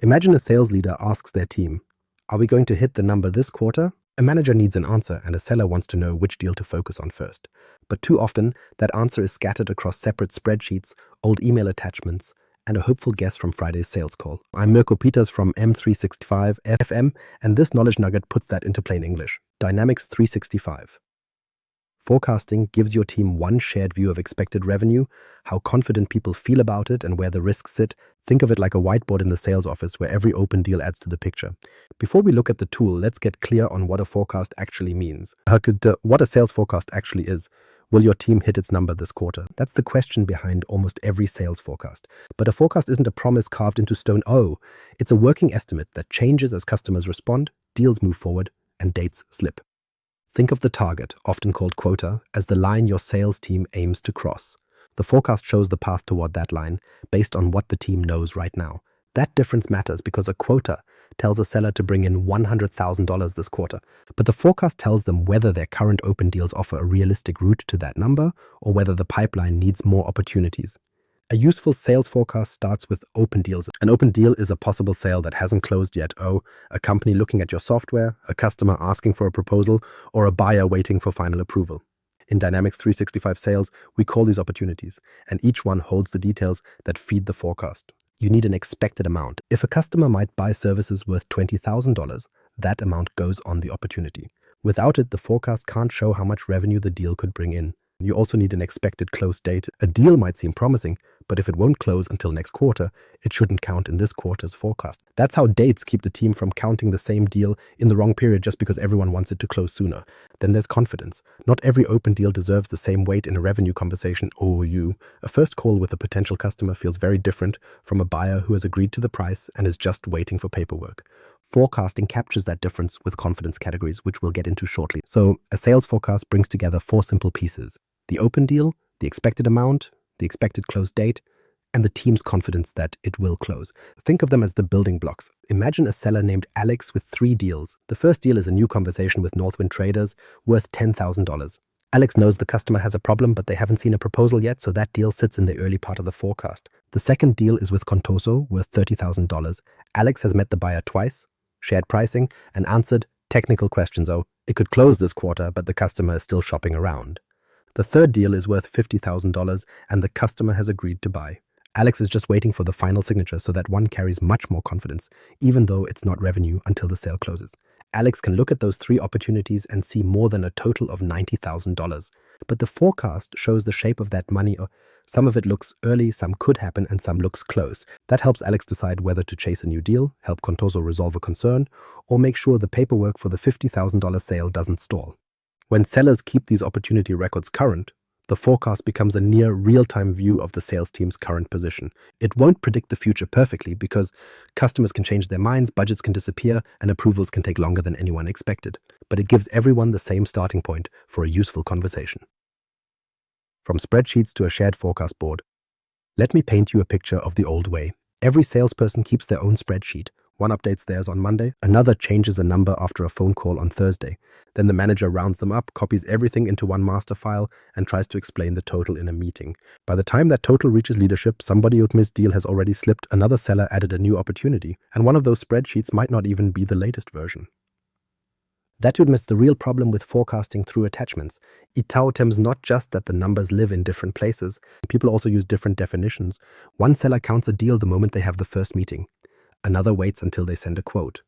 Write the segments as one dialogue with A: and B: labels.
A: Imagine a sales leader asks their team, "Are we going to hit the number this quarter?" A manager needs an answer and a seller wants to know which deal to focus on first. But too often, that answer is scattered across separate spreadsheets, old email attachments, and a hopeful guess from Friday's sales call. I'm Mirko Peters from M365 FM, and this knowledge nugget puts that into plain English. Dynamics 365. Forecasting gives your team one shared view of expected revenue, how confident people feel about it, and where the risks sit. Think of it like a whiteboard in the sales office where every open deal adds to the picture. Before we look at the tool, let's get clear on what a forecast actually means. What a sales forecast actually is. Will your team hit its number this quarter? That's the question behind almost every sales forecast. But a forecast isn't a promise carved into stone. Oh, it's a working estimate that changes as customers respond, deals move forward, and dates slip. Think of the target, often called quota, as the line your sales team aims to cross. The forecast shows the path toward that line based on what the team knows right now. That difference matters because a quota tells a seller to bring in $100,000 this quarter, but the forecast tells them whether their current open deals offer a realistic route to that number or whether the pipeline needs more opportunities. A useful sales forecast starts with open deals. An open deal is a possible sale that hasn't closed yet. Oh, a company looking at your software, a customer asking for a proposal, or a buyer waiting for final approval. In Dynamics 365 sales, we call these opportunities, and each one holds the details that feed the forecast. You need an expected amount. If a customer might buy services worth $20,000, that amount goes on the opportunity. Without it, the forecast can't show how much revenue the deal could bring in. You also need an expected close date. A deal might seem promising, but if it won't close until next quarter, it shouldn't count in this quarter's forecast. That's how dates keep the team from counting the same deal in the wrong period just because everyone wants it to close sooner. Then there's confidence. Not every open deal deserves the same weight in a revenue conversation. A first call with a potential customer feels very different from a buyer who has agreed to the price and is just waiting for paperwork. Forecasting captures that difference with confidence categories, which we'll get into shortly. So a sales forecast brings together four simple pieces: the open deal, the expected amount, the expected close date, and the team's confidence that it will close. Think of them as the building blocks. Imagine a seller named Alex with 3 deals. The first deal is a new conversation with Northwind Traders worth $10,000. Alex knows the customer has a problem, but they haven't seen a proposal yet, so that deal sits in the early part of the forecast. The second deal is with Contoso worth $30,000. Alex has met the buyer twice, shared pricing, and answered technical questions. Oh, it could close this quarter, but the customer is still shopping around. The third deal is worth $50,000 and the customer has agreed to buy. Alex is just waiting for the final signature, so that one carries much more confidence, even though it's not revenue until the sale closes. Alex can look at those 3 opportunities and see more than a total of $90,000. But the forecast shows the shape of that money. Some of it looks early, some could happen, and some looks close. That helps Alex decide whether to chase a new deal, help Contoso resolve a concern, or make sure the paperwork for the $50,000 sale doesn't stall. When sellers keep these opportunity records current, the forecast becomes a near real-time view of the sales team's current position. It won't predict the future perfectly because customers can change their minds, budgets can disappear, and approvals can take longer than anyone expected. But it gives everyone the same starting point for a useful conversation. From spreadsheets to a shared forecast board, let me paint you a picture of the old way. Every salesperson keeps their own spreadsheet. One updates theirs on Monday, another changes a number after a phone call on Thursday. Then the manager rounds them up, copies everything into one master file, and tries to explain the total in a meeting. By the time that total reaches leadership, somebody who'd missed deal has already slipped, another seller added a new opportunity, and one of those spreadsheets might not even be the latest version. That would miss the real problem with forecasting through attachments. Itaotem's not just that the numbers live in different places. People also use different definitions. One seller counts a deal the moment they have the first meeting. Another waits until they send a quote.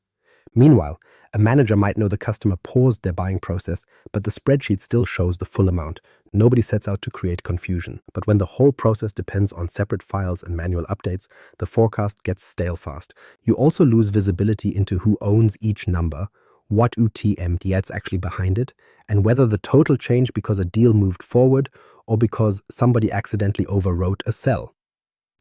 A: Meanwhile, a manager might know the customer paused their buying process, but the spreadsheet still shows the full amount. Nobody sets out to create confusion. But when the whole process depends on separate files and manual updates, the forecast gets stale fast. You also lose visibility into who owns each number, what UTM that's actually behind it, and whether the total changed because a deal moved forward or because somebody accidentally overwrote a cell.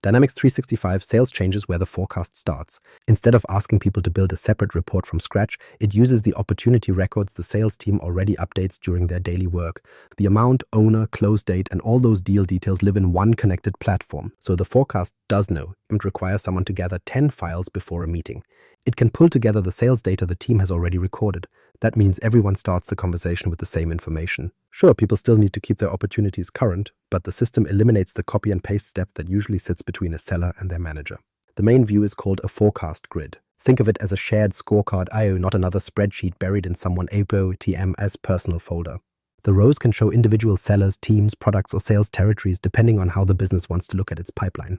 A: Dynamics 365 sales changes where the forecast starts. Instead of asking people to build a separate report from scratch, it uses the opportunity records the sales team already updates during their daily work. The amount, owner, close date, and all those deal details live in one connected platform. So the forecast does know it requires someone to gather 10 files before a meeting. It can pull together the sales data the team has already recorded. That means everyone starts the conversation with the same information. Sure, people still need to keep their opportunities current, but the system eliminates the copy and paste step that usually sits between a seller and their manager. The main view is called a forecast grid. Think of it as a shared scorecard IO, not another spreadsheet buried in someone APOTM's personal folder. The rows can show individual sellers, teams, products, or sales territories depending on how the business wants to look at its pipeline.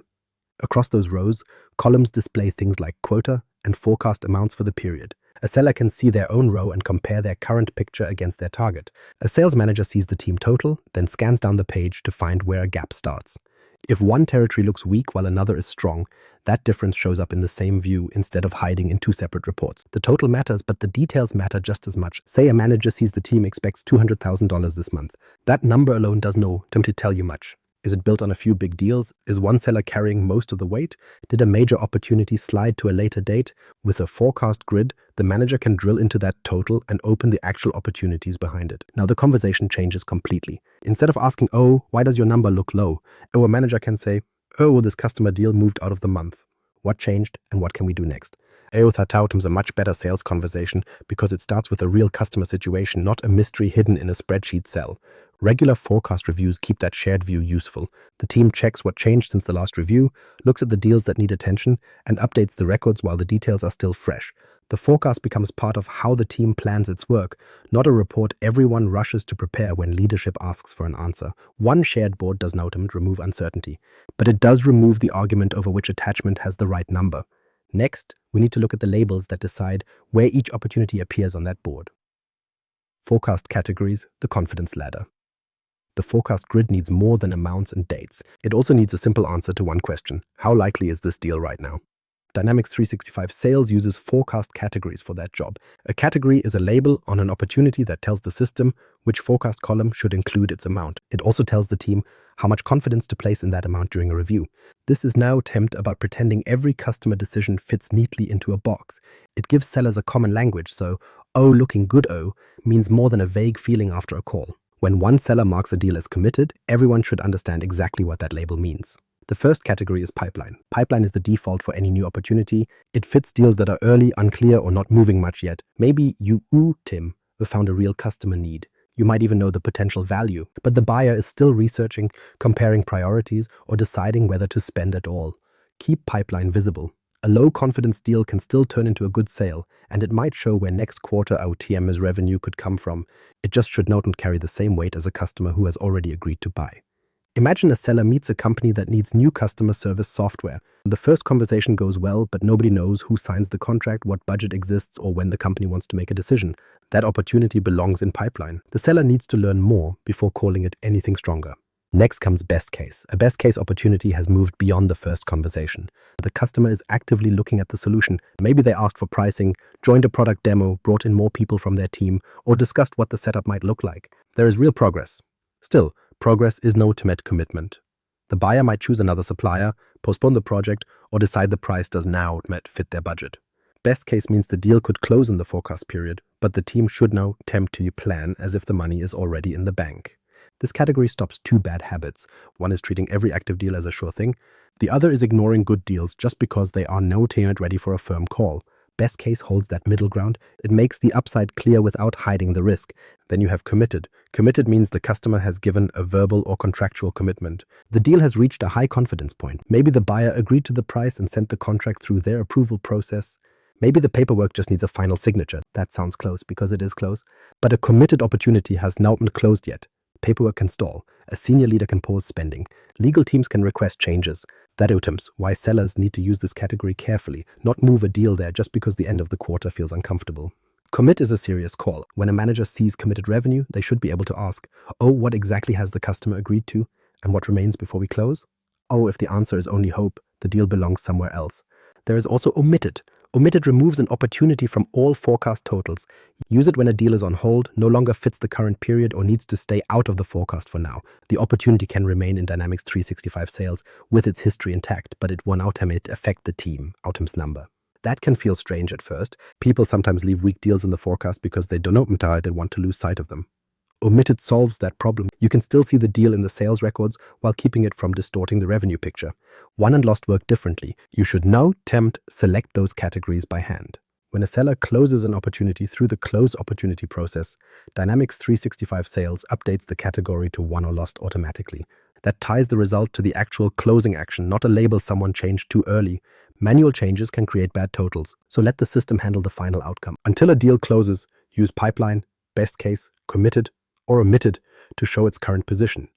A: Across those rows, columns display things like quota and forecast amounts for the period. A seller can see their own row and compare their current picture against their target. A sales manager sees the team total, then scans down the page to find where a gap starts. If one territory looks weak while another is strong, that difference shows up in the same view instead of hiding in two separate reports. The total matters, but the details matter just as much. Say a manager sees the team expects $200,000 this month. That number alone does no to tell you much. Is it built on a few big deals? Is one seller carrying most of the weight? Did a major opportunity slide to a later date? With a forecast grid, the manager can drill into that total and open the actual opportunities behind it. Now the conversation changes completely. Instead of asking, oh, why does your number look low? A manager can say, oh, this customer deal moved out of the month. What changed and what can we do next? Is a much better sales conversation because it starts with a real customer situation, not a mystery hidden in a spreadsheet cell. Regular forecast reviews keep that shared view useful. The team checks what changed since the last review, looks at the deals that need attention, and updates the records while the details are still fresh. The forecast becomes part of how the team plans its work, not a report everyone rushes to prepare when leadership asks for an answer. One shared board does not remove uncertainty, but it does remove the argument over which attachment has the right number. Next, we need to look at the labels that decide where each opportunity appears on that board. Forecast categories, the confidence ladder. The forecast grid needs more than amounts and dates. It also needs a simple answer to one question: how likely is this deal right now? Dynamics 365 Sales uses forecast categories for that job. A category is a label on an opportunity that tells the system which forecast column should include its amount. It also tells the team how much confidence to place in that amount during a review. This is now about pretending every customer decision fits neatly into a box. It gives sellers a common language, so "oh, looking good, oh" means more than a vague feeling after a call. When one seller marks a deal as committed, everyone should understand exactly what that label means. The first category is pipeline. Pipeline is the default for any new opportunity. It fits deals that are early, unclear, or not moving much yet. Maybe you, Tim, have found a real customer need. You might even know the potential value, but the buyer is still researching, comparing priorities, or deciding whether to spend at all. Keep pipeline visible. A low-confidence deal can still turn into a good sale, and it might show where next quarter OTM's revenue could come from. It just should not carry the same weight as a customer who has already agreed to buy. Imagine a seller meets a company that needs new customer service software. The first conversation goes well, but nobody knows who signs the contract, what budget exists, or when the company wants to make a decision. That opportunity belongs in pipeline. The seller needs to learn more before calling it anything stronger. Next comes best case. A best case opportunity has moved beyond the first conversation. The customer is actively looking at the solution. Maybe they asked for pricing, joined a product demo, brought in more people from their team, or discussed what the setup might look like. There is real progress. Still, progress is no ultimate commitment. The buyer might choose another supplier, postpone the project, or decide the price does now fit their budget. Best case means the deal could close in the forecast period, but the team should now attempt to plan as if the money is already in the bank. This category stops two bad habits. One is treating every active deal as a sure thing. The other is ignoring good deals just because they are not yet ready for a firm call. Best case holds that middle ground. It makes the upside clear without hiding the risk. Then you have committed. Committed means the customer has given a verbal or contractual commitment. The deal has reached a high confidence point. Maybe the buyer agreed to the price and sent the contract through their approval process. Maybe the paperwork just needs a final signature. That sounds close because it is close. But a committed opportunity has not been closed yet. Paperwork can stall. A senior leader can pause spending. Legal teams can request changes. That items why sellers need to use this category carefully, not move a deal there just because the end of the quarter feels uncomfortable. Commit is a serious call. When a manager sees committed revenue, they should be able to ask, oh, what exactly has the customer agreed to? And what remains before we close? Oh, if the answer is only hope, the deal belongs somewhere else. There is also omitted. Omitted removes an opportunity from all forecast totals. Use it when a deal is on hold, no longer fits the current period, or needs to stay out of the forecast for now. The opportunity can remain in Dynamics 365 Sales with its history intact, but it won't affect the team, items number. That can feel strange at first. People sometimes leave weak deals in the forecast because they don't want to lose sight of them. Omitted solves that problem. You can still see the deal in the sales records while keeping it from distorting the revenue picture. Won and lost work differently. You should now select those categories by hand. When a seller closes an opportunity through the close opportunity process, Dynamics 365 Sales updates the category to won or lost automatically. That ties the result to the actual closing action, not a label someone changed too early. Manual changes can create bad totals, so let the system handle the final outcome. Until a deal closes, use pipeline, best case, committed, or omitted to show its current position.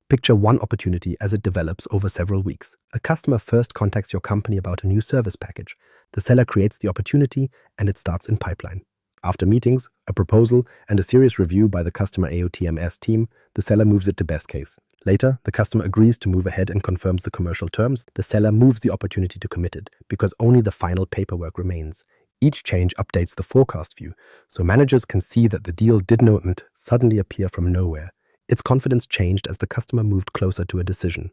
A: Picture one opportunity as it develops over several weeks. A customer first contacts your company about a new service package. The seller creates the opportunity and it starts in pipeline. After meetings, a proposal, and a serious review by the customer AOTMS team, the seller moves it to best case. Later, the customer agrees to move ahead and confirms the commercial terms. The seller moves the opportunity to committed because only the final paperwork remains. Each change updates the forecast view, so managers can see that the deal did not suddenly appear from nowhere. Its confidence changed as the customer moved closer to a decision.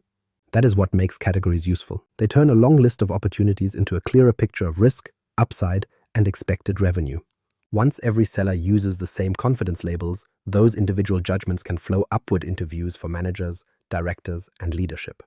A: That is what makes categories useful. They turn a long list of opportunities into a clearer picture of risk, upside, and expected revenue. Once every seller uses the same confidence labels, those individual judgments can flow upward into views for managers, directors, and leadership.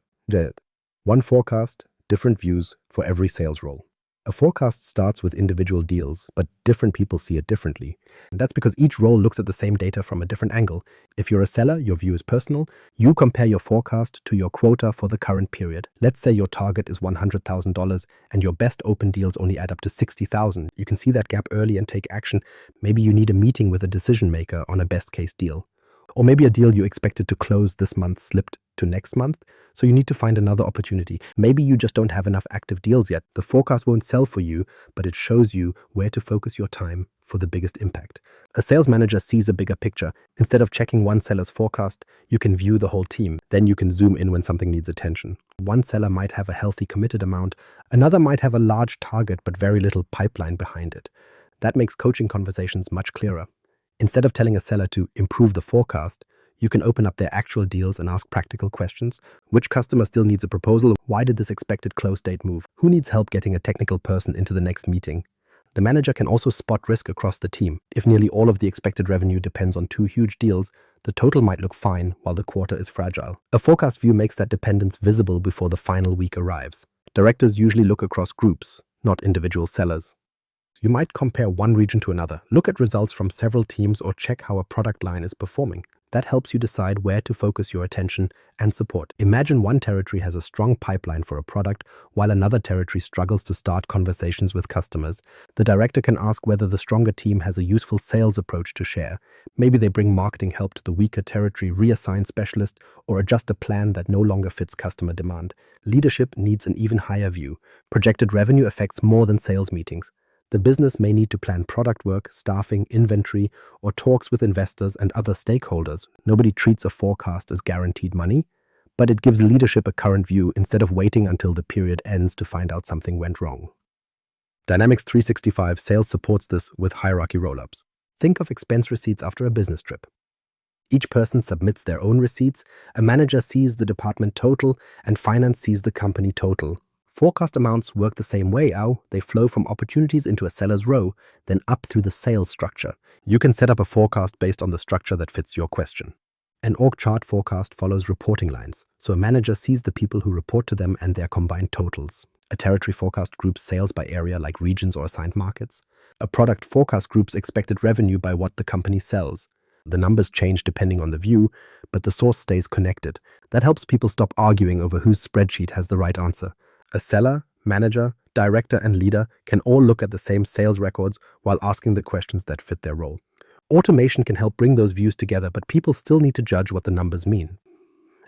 A: One forecast, different views for every sales role. A forecast starts with individual deals, but different people see it differently. And that's because each role looks at the same data from a different angle. If you're a seller, your view is personal. You compare your forecast to your quota for the current period. Let's say your target is $100,000 and your best open deals only add up to $60,000. You can see that gap early and take action. Maybe you need a meeting with a decision maker on a best case deal. Or maybe a deal you expected to close this month slipped to next month, so you need to find another opportunity. Maybe you just don't have enough active deals yet. The forecast won't sell for you, but it shows you where to focus your time for the biggest impact. A sales manager sees a bigger picture. Instead of checking one seller's forecast, you can view the whole team. Then you can zoom in when something needs attention. One seller might have a healthy committed amount. Another might have a large target but very little pipeline behind it. That makes coaching conversations much clearer. Instead of telling a seller to improve the forecast, you can open up their actual deals and ask practical questions. Which customer still needs a proposal? Why did this expected close date move? Who needs help getting a technical person into the next meeting? The manager can also spot risk across the team. If nearly all of the expected revenue depends on two huge deals, the total might look fine while the quarter is fragile. A forecast view makes that dependence visible before the final week arrives. Directors usually look across groups, not individual sellers. You might compare one region to another, look at results from several teams, or check how a product line is performing. That helps you decide where to focus your attention and support. Imagine one territory has a strong pipeline for a product, while another territory struggles to start conversations with customers. The director can ask whether the stronger team has a useful sales approach to share. Maybe they bring marketing help to the weaker territory, reassign specialists, or adjust a plan that no longer fits customer demand. Leadership needs an even higher view. Projected revenue affects more than sales meetings. The business may need to plan product work, staffing, inventory, or talks with investors and other stakeholders. Nobody treats a forecast as guaranteed money, but it gives leadership a current view instead of waiting until the period ends to find out something went wrong. Dynamics 365 Sales supports this with hierarchy rollups. Think of expense receipts after a business trip. Each person submits their own receipts, a manager sees the department total, and finance sees the company total. Forecast amounts work the same way. They flow from opportunities into a seller's row, then up through the sales structure. You can set up a forecast based on the structure that fits your question. An org chart forecast follows reporting lines, so a manager sees the people who report to them and their combined totals. A territory forecast groups sales by area like regions or assigned markets. A product forecast groups expected revenue by what the company sells. The numbers change depending on the view, but the source stays connected. That helps people stop arguing over whose spreadsheet has the right answer. A seller, manager, director, and leader can all look at the same sales records while asking the questions that fit their role. Automation can help bring those views together, but people still need to judge what the numbers mean.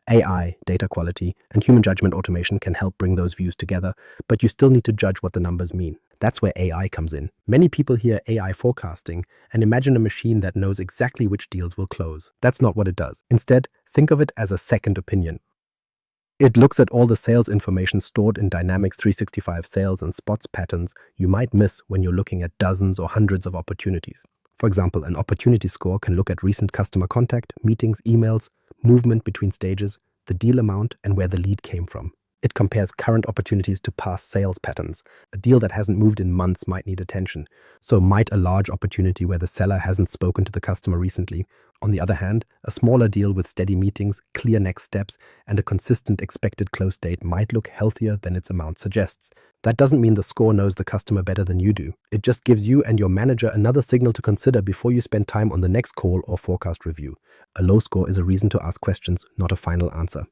A: AI, data quality, and human judgment automation can help bring those views together, but you still need to judge what the numbers mean. That's where AI comes in. Many people hear AI forecasting and imagine a machine that knows exactly which deals will close. That's not what it does. Instead, think of it as a second opinion. It looks at all the sales information stored in Dynamics 365 Sales and spots patterns you might miss when you're looking at dozens or hundreds of opportunities. For example, an opportunity score can look at recent customer contact, meetings, emails, movement between stages, the deal amount, and where the lead came from. It compares current opportunities to past sales patterns. A deal that hasn't moved in months might need attention. So might a large opportunity where the seller hasn't spoken to the customer recently. On the other hand, a smaller deal with steady meetings, clear next steps, and a consistent expected close date might look healthier than its amount suggests. That doesn't mean the score knows the customer better than you do. It just gives you and your manager another signal to consider before you spend time on the next call or forecast review. A low score is a reason to ask questions, not a final answer.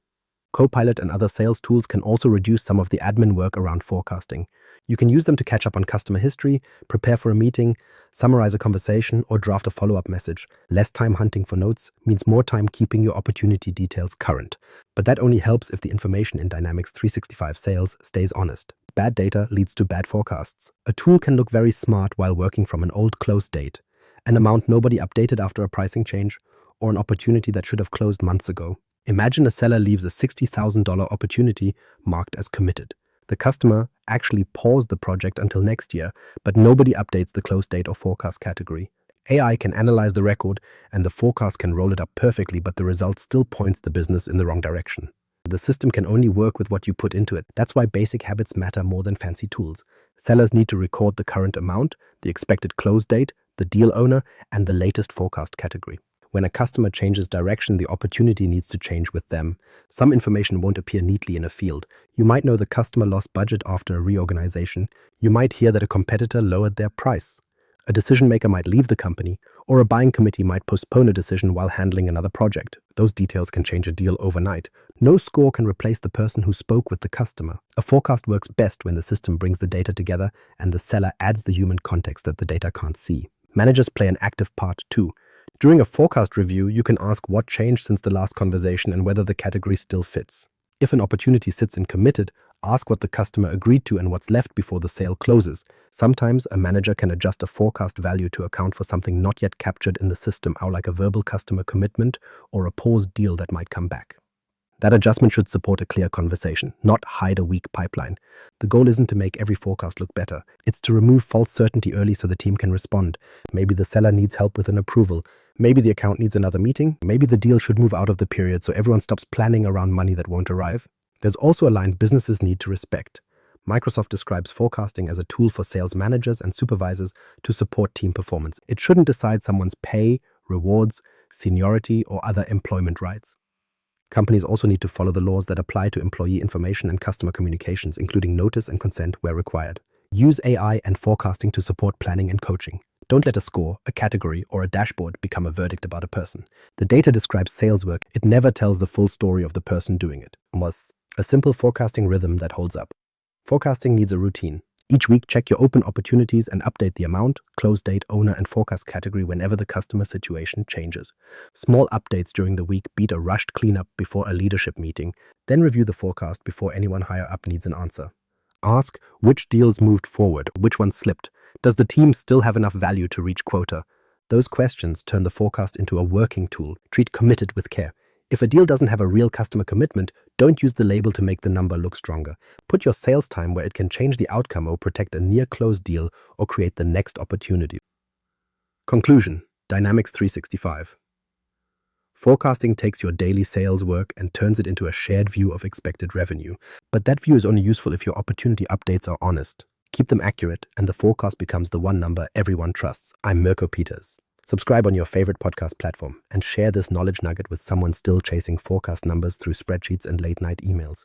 A: Copilot and other sales tools can also reduce some of the admin work around forecasting. You can use them to catch up on customer history, prepare for a meeting, summarize a conversation, or draft a follow-up message. Less time hunting for notes means more time keeping your opportunity details current. But that only helps if the information in Dynamics 365 Sales stays honest. Bad data leads to bad forecasts. A tool can look very smart while working from an old close date, an amount nobody updated after a pricing change, or an opportunity that should have closed months ago. Imagine a seller leaves a $60,000 opportunity marked as committed. The customer actually paused the project until next year, but nobody updates the close date or forecast category. AI can analyze the record and the forecast can roll it up perfectly, but the result still points the business in the wrong direction. The system can only work with what you put into it. That's why basic habits matter more than fancy tools. Sellers need to record the current amount, the expected close date, the deal owner, and the latest forecast category. When a customer changes direction, the opportunity needs to change with them. Some information won't appear neatly in a field. You might know the customer lost budget after a reorganization. You might hear that a competitor lowered their price. A decision maker might leave the company, or a buying committee might postpone a decision while handling another project. Those details can change a deal overnight. No score can replace the person who spoke with the customer. A forecast works best when the system brings the data together and the seller adds the human context that the data can't see. Managers play an active part too. During a forecast review, you can ask what changed since the last conversation and whether the category still fits. If an opportunity sits in committed, ask what the customer agreed to and what's left before the sale closes. Sometimes a manager can adjust a forecast value to account for something not yet captured in the system, like a verbal customer commitment or a paused deal that might come back. That adjustment should support a clear conversation, not hide a weak pipeline. The goal isn't to make every forecast look better. It's to remove false certainty early so the team can respond. Maybe the seller needs help with an approval. Maybe the account needs another meeting. Maybe the deal should move out of the period so everyone stops planning around money that won't arrive. There's also a line businesses need to respect. Microsoft describes forecasting as a tool for sales managers and supervisors to support team performance. It shouldn't decide someone's pay, rewards, seniority, or other employment rights. Companies also need to follow the laws that apply to employee information and customer communications, including notice and consent where required. Use AI and forecasting to support planning and coaching. Don't let a score, a category, or a dashboard become a verdict about a person. The data describes sales work. It never tells the full story of the person doing it. Was a simple forecasting rhythm that holds up. Forecasting needs a routine. Each week, check your open opportunities and update the amount, close date, owner, and forecast category whenever the customer situation changes. Small updates during the week beat a rushed cleanup before a leadership meeting. Then review the forecast before anyone higher up needs an answer. Ask which deals moved forward, which ones slipped. Does the team still have enough value to reach quota? Those questions turn the forecast into a working tool. Treat committed with care. If a deal doesn't have a real customer commitment, don't use the label to make the number look stronger. Put your sales time where it can change the outcome or protect a near-close deal or create the next opportunity. Conclusion: Dynamics 365. Forecasting takes your daily sales work and turns it into a shared view of expected revenue. But that view is only useful if your opportunity updates are honest. Keep them accurate, and the forecast becomes the one number everyone trusts. I'm Mirko Peters. Subscribe on your favorite podcast platform and share this knowledge nugget with someone still chasing forecast numbers through spreadsheets and late-night emails.